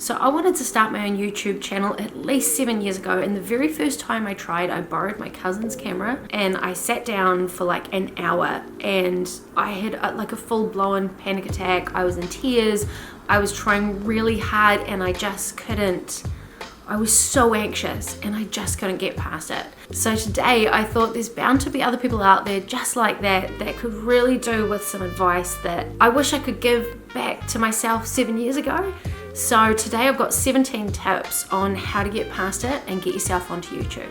So I wanted to start my own YouTube channel at least 7 years ago, and the very first time I tried, I borrowed my cousin's camera and I sat down for like an hour, and I had like a full-blown panic attack. I was in tears. I was trying really hard and I just couldn't. I was so anxious and I just couldn't get past it. So today I thought there's bound to be other people out there just like that could really do with some advice that I wish I could give back to myself 7 years ago. So today I've got 17 tips on how to get past it and get yourself onto YouTube.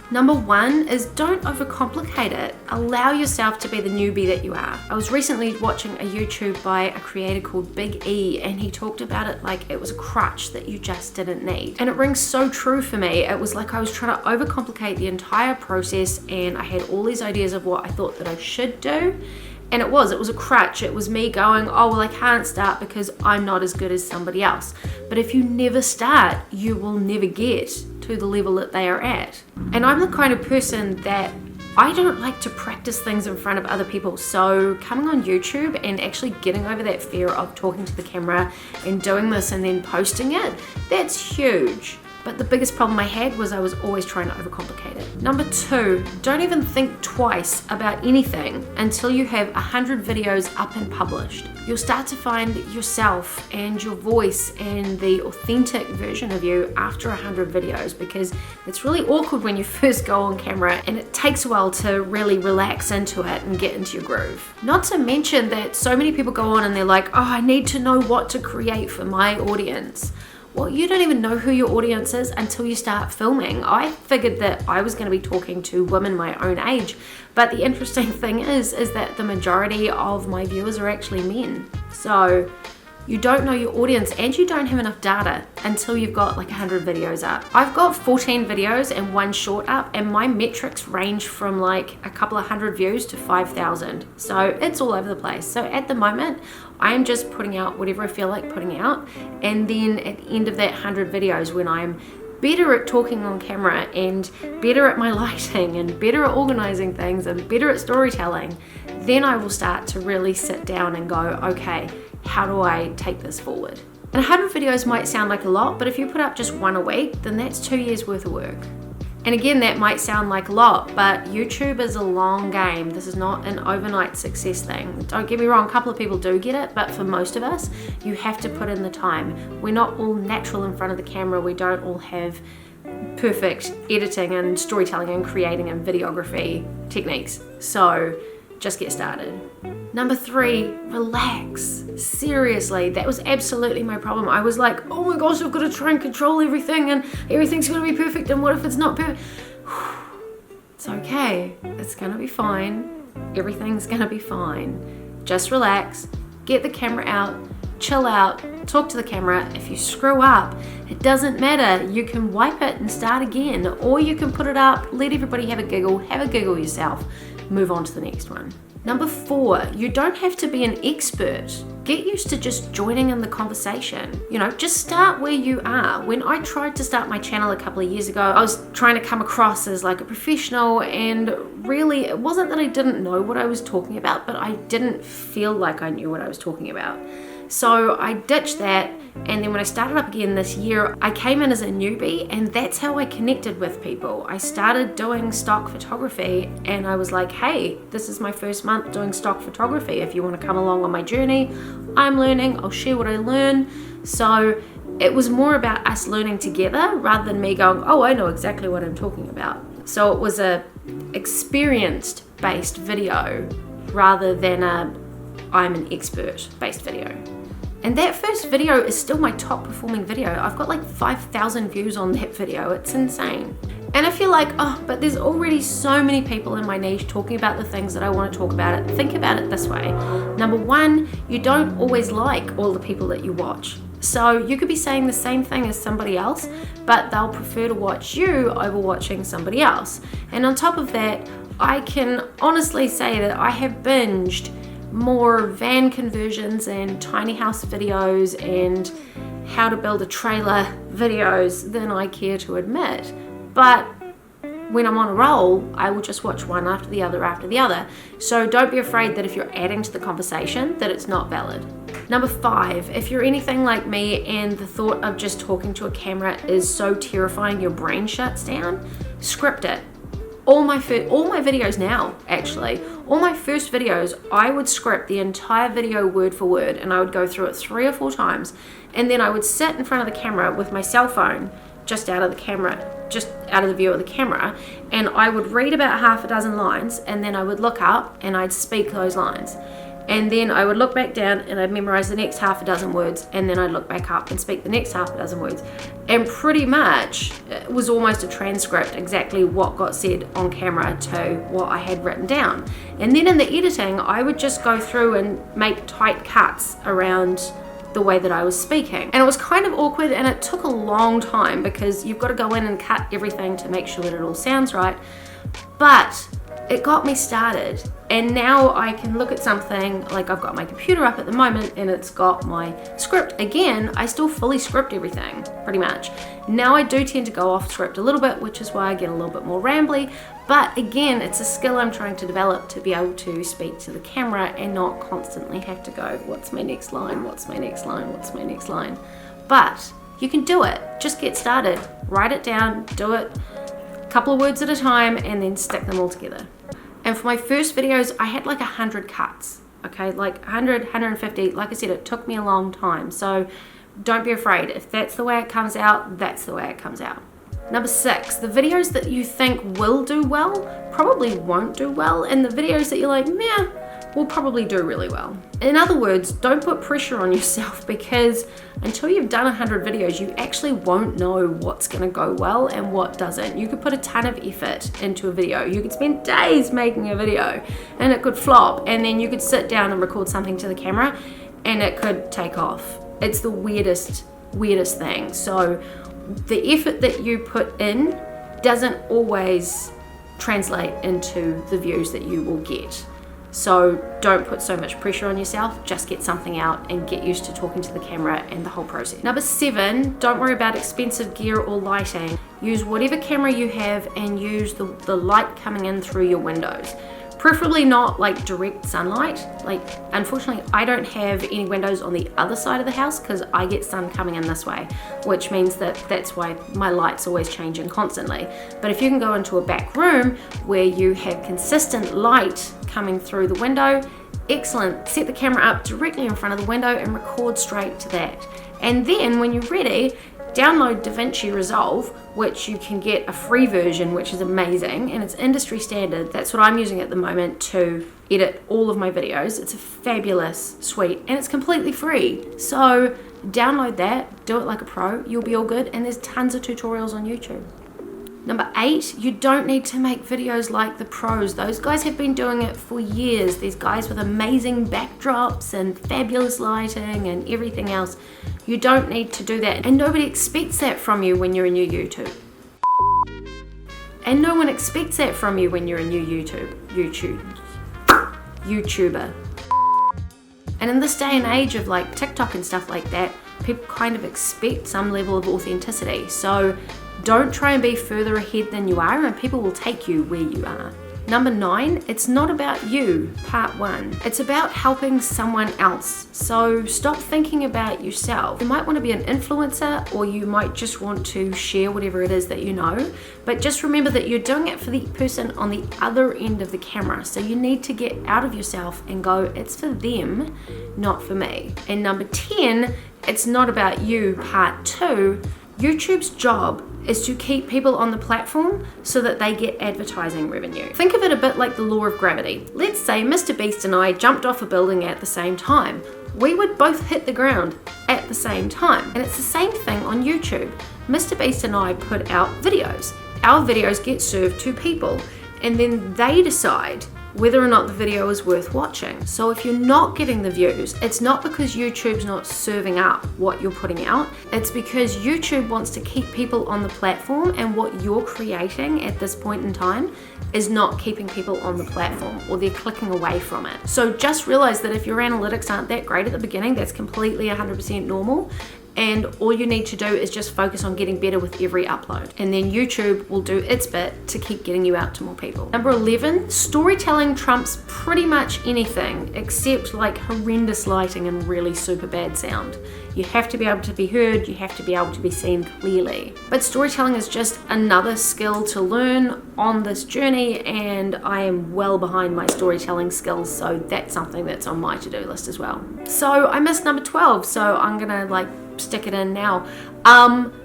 Number one is don't overcomplicate it. Allow yourself to be the newbie that you are. I was recently watching a YouTube by a creator called Big E, and he talked about it like it was a crutch that you just didn't need. And it rings so true for me. It was like I was trying to overcomplicate the entire process, and I had all these ideas of what I thought that I should do. And it was a crutch. It was me going, oh, well, I can't start because I'm not as good as somebody else. But if you never start, you will never get to the level that they are at. And I'm the kind of person that I don't like to practice things in front of other people. So coming on YouTube and actually getting over that fear of talking to the camera and doing this and then posting it, that's huge. But the biggest problem I had was I was always trying to overcomplicate it. Number two, don't even think twice about anything until you have 100 videos up and published. You'll start to find yourself and your voice and the authentic version of you after 100 videos, because it's really awkward when you first go on camera and it takes a while to really relax into it and get into your groove. Not to mention that so many people go on and they're like, oh, I need to know what to create for my audience. Well, you don't even know who your audience is until you start filming. I figured that I was going to be talking to women my own age, but the interesting thing is that the majority of my viewers are actually men. So you don't know your audience and you don't have enough data until you've got like 100 videos up. I've got 14 videos and 1 short up, and my metrics range from like a couple of hundred views to 5,000. So it's all over the place. So at the moment, I am just putting out whatever I feel like putting out. And then at the end of that 100 videos, when I'm better at talking on camera and better at my lighting and better at organizing things and better at storytelling, then I will start to really sit down and go, okay, how do I take this forward? And 100 videos might sound like a lot, but if you put up just 1 a week, then that's 2 years worth of work. And again, that might sound like a lot, but YouTube is a long game. This is not an overnight success thing. Don't get me wrong, a couple of people do get it, but for most of us, you have to put in the time. We're not all natural in front of the camera. We don't all have perfect editing and storytelling and creating and videography techniques. So just get started. Number 3, relax. Seriously, that was absolutely my problem. I was like, oh my gosh, I've got to try and control everything and everything's going to be perfect, and what if it's not perfect? It's okay. It's going to be fine. Everything's going to be fine. Just relax. Get the camera out. Chill out. Talk to the camera. If you screw up, it doesn't matter. You can wipe it and start again, or you can put it up, let everybody have a giggle yourself. Move on to the next one. Number 4, you don't have to be an expert. Get used to just joining in the conversation. You know, just start where you are. When I tried to start my channel a couple of years ago, I was trying to come across as like a professional, and really it wasn't that I didn't know what I was talking about, but I didn't feel like I knew what I was talking about. So I ditched that, and then when I started up again this year, I came in as a newbie, and that's how I connected with people. I started doing stock photography, and I was like, hey, this is my first month doing stock photography. If you want to come along on my journey, I'm learning, I'll share what I learn. So it was more about us learning together rather than me going, oh, I know exactly what I'm talking about. So it was a experienced-based video rather than a I'm an expert-based video. And that first video is still my top performing video. I've got like 5,000 views on that video. It's insane. And if you're like, oh, but there's already so many people in my niche talking about the things that I want to talk about, think about it this way. Number 1, you don't always like all the people that you watch. So you could be saying the same thing as somebody else, but they'll prefer to watch you over watching somebody else. And on top of that, I can honestly say that I have binged more van conversions and tiny house videos and how to build a trailer videos than I care to admit. But when I'm on a roll, I will just watch one after the other. So don't be afraid that if you're adding to the conversation, that it's not valid. Number 5, if you're anything like me and the thought of just talking to a camera is so terrifying your brain shuts down, script it. All my videos now, actually, all my first videos, I would script the entire video word for word, and I would go through it 3 or 4 times, and then I would sit in front of the camera with my cell phone just out of the view of the camera, and I would read about half a dozen lines, and then I would look up and I'd speak those lines. And then I would look back down and I'd memorize the next half a dozen words, and then I'd look back up and speak the next half a dozen words. And pretty much it was almost a transcript, exactly what got said on camera to what I had written down. And then in the editing, I would just go through and make tight cuts around the way that I was speaking. And it was kind of awkward, and it took a long time because you've got to go in and cut everything to make sure that it all sounds right. But it got me started, and now I can look at something, like I've got my computer up at the moment and it's got my script. Again, I still fully script everything, pretty much. Now I do tend to go off script a little bit, which is why I get a little bit more rambly, but again, it's a skill I'm trying to develop to be able to speak to the camera and not constantly have to go, what's my next line, what's my next line, what's my next line. But you can do it, just get started, write it down, do it a couple of words at a time, and then stick them all together. And for my first videos, I had like 100 cuts, okay? Like 100, 150, like I said, it took me a long time. So don't be afraid. If that's the way it comes out, that's the way it comes out. Number 6, the videos that you think will do well probably won't do well, and the videos that you're like, meh, will probably do really well. In other words, don't put pressure on yourself, because until you've done 100 videos, you actually won't know what's gonna go well and what doesn't. You could put a ton of effort into a video. You could spend days making a video and it could flop, and then you could sit down and record something to the camera and it could take off. It's the weirdest thing. So the effort that you put in doesn't always translate into the views that you will get. So don't put so much pressure on yourself, just get something out and get used to talking to the camera and the whole process. Number 7, don't worry about expensive gear or lighting. Use whatever camera you have and use the light coming in through your windows. Preferably not like direct sunlight. Like, unfortunately, I don't have any windows on the other side of the house because I get sun coming in this way, which means that's why my light's always changing constantly. But if you can go into a back room where you have consistent light coming through the window, excellent. Set the camera up directly in front of the window and record straight to that. And then when you're ready, download DaVinci Resolve, which you can get a free version, which is amazing, and it's industry standard. That's what I'm using at the moment to edit all of my videos. It's a fabulous suite, and it's completely free. So download that, do it like a pro, you'll be all good, and there's tons of tutorials on YouTube. Number 8, you don't need to make videos like the pros. Those guys have been doing it for years. These guys with amazing backdrops and fabulous lighting and everything else. You don't need to do that. And nobody expects that from you when you're a new YouTube. And no one expects that from you when you're a new YouTuber. And in this day and age of like TikTok and stuff like that, people kind of expect some level of authenticity. So don't try and be further ahead than you are, and people will take you where you are. Number 9, it's not about you, part 1. It's about helping someone else. So stop thinking about yourself. You might want to be an influencer, or you might just want to share whatever it is that you know, but just remember that you're doing it for the person on the other end of the camera. So you need to get out of yourself and go, it's for them, not for me. And number 10, it's not about you, part 2. YouTube's job is to keep people on the platform so that they get advertising revenue. Think of it a bit like the law of gravity. Let's say Mr. Beast and I jumped off a building at the same time. We would both hit the ground at the same time. And it's the same thing on YouTube. Mr. Beast and I put out videos. Our videos get served to people, and then they decide whether or not the video is worth watching. So if you're not getting the views, it's not because YouTube's not serving up what you're putting out, it's because YouTube wants to keep people on the platform, and what you're creating at this point in time is not keeping people on the platform, or they're clicking away from it. So just realize that if your analytics aren't that great at the beginning, that's completely 100% normal, and all you need to do is just focus on getting better with every upload. And then YouTube will do its bit to keep getting you out to more people. Number 11, storytelling trumps pretty much anything except like horrendous lighting and really super bad sound. You have to be able to be heard, you have to be able to be seen clearly. But storytelling is just another skill to learn on this journey, and I am well behind my storytelling skills, so that's something that's on my to-do list as well. So I missed number 12, so I'm gonna like stick it in now.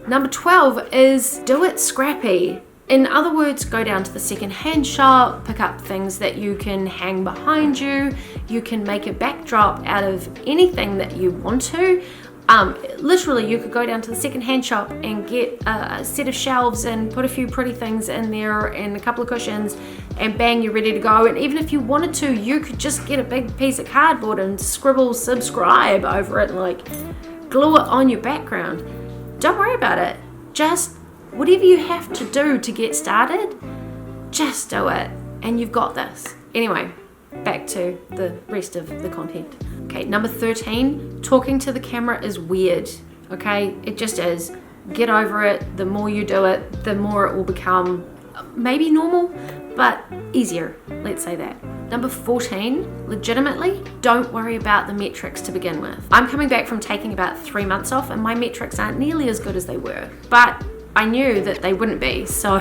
Number 12 is do it scrappy. In other words, go down to the second-hand shop, pick up things that you can hang behind you. You can make a backdrop out of anything that you want to. Literally, you could go down to the second-hand shop and get a set of shelves and put a few pretty things in there and a couple of cushions, and bang, you're ready to go. And even if you wanted to, you could just get a big piece of cardboard and scribble subscribe over it and like glue it on your background. Don't worry about it. Just whatever you have to do to get started, just do it, and you've got this. Anyway, back to the rest of the content. Okay, number 13, talking to the camera is weird, okay? It just is. Get over it. The more you do it, the more it will become maybe normal, but easier, let's say that. Number 14, legitimately, don't worry about the metrics to begin with. I'm coming back from taking about 3 months off, and my metrics aren't nearly as good as they were, but I knew that they wouldn't be, so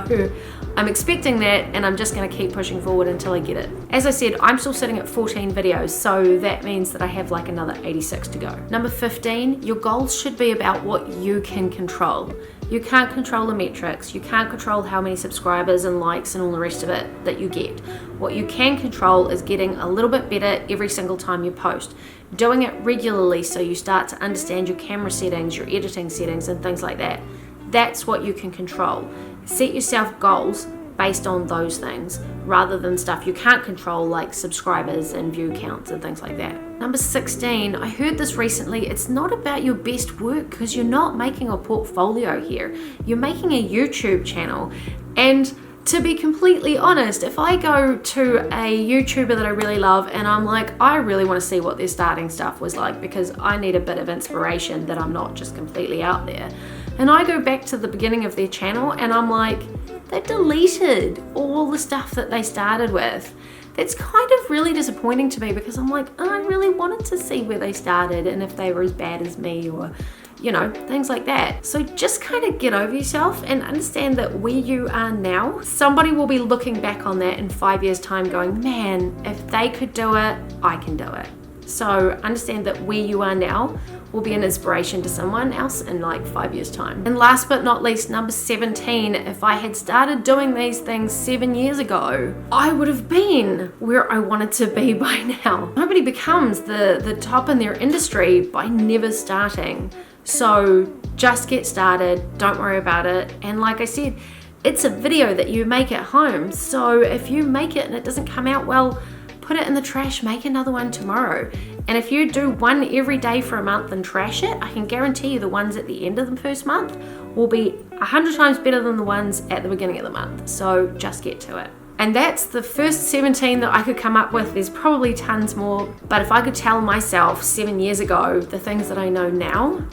I'm expecting that, and I'm just going to keep pushing forward until I get it. As I said, I'm still sitting at 14 videos, so that means that I have like another 86 to go. Number 15, your goals should be about what you can control. You can't control the metrics, you can't control how many subscribers and likes and all the rest of it that you get. What you can control is getting a little bit better every single time you post. Doing it regularly so you start to understand your camera settings, your editing settings, and things like that. That's what you can control. Set yourself goals based on those things rather than stuff you can't control like subscribers and view counts and things like that. Number 16, I heard this recently, it's not about your best work because you're not making a portfolio here. You're making a YouTube channel, and to be completely honest, if I go to a YouTuber that I really love and I'm like, I really want to see what their starting stuff was like because I need a bit of inspiration that I'm not just completely out there. And I go back to the beginning of their channel and I'm like, they deleted all the stuff that they started with. That's kind of really disappointing to me because I'm like, I really wanted to see where they started and if they were as bad as me or, you know, things like that. So just kind of get over yourself and understand that where you are now, somebody will be looking back on that in 5 years' time going, man, if they could do it, I can do it. So understand that where you are now will be an inspiration to someone else in like 5 years' time. And last but not least, number 17, if I had started doing these things 7 years ago, I would have been where I wanted to be by now. Nobody becomes the top in their industry by never starting. So just get started, don't worry about it. And like I said, it's a video that you make at home. So if you make it and it doesn't come out well, put it in the trash, make another one tomorrow. And if you do one every day for a month and trash it, I can guarantee you the ones at the end of the first month will be 100 times better than the ones at the beginning of the month. So just get to it. And that's the first 17 that I could come up with. There's probably tons more, but if I could tell myself 7 years ago the things that I know now,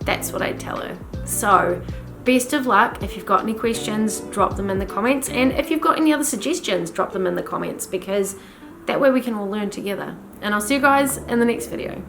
that's what I'd tell her. So best of luck. If you've got any questions, drop them in the comments. And if you've got any other suggestions, drop them in the comments because that way we can all learn together. And I'll see you guys in the next video.